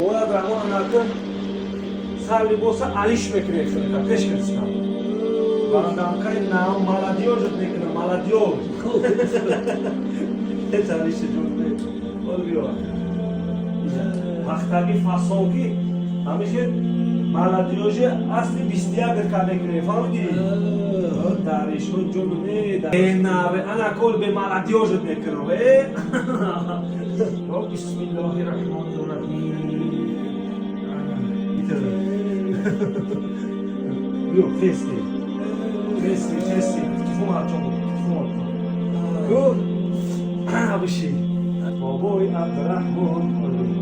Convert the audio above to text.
Ola Ramon anlatı sarli bolsa aliş bekliyor ka peşkirsin. Bana kay na maladiyor ne maladiyor. Et alişe çok oluyor. Vaktabi fason ki hamişe maladiyoje asli bistiya bekliyor falan değil. Tariş o cümle de nave ana kol be maladiyoje bekliyor. Bismillahirrahmanirrahim. Yok, festi. Festi. Fuma çabuk. Fuma. Yok. Bir şey. Baboy Abdurrahman.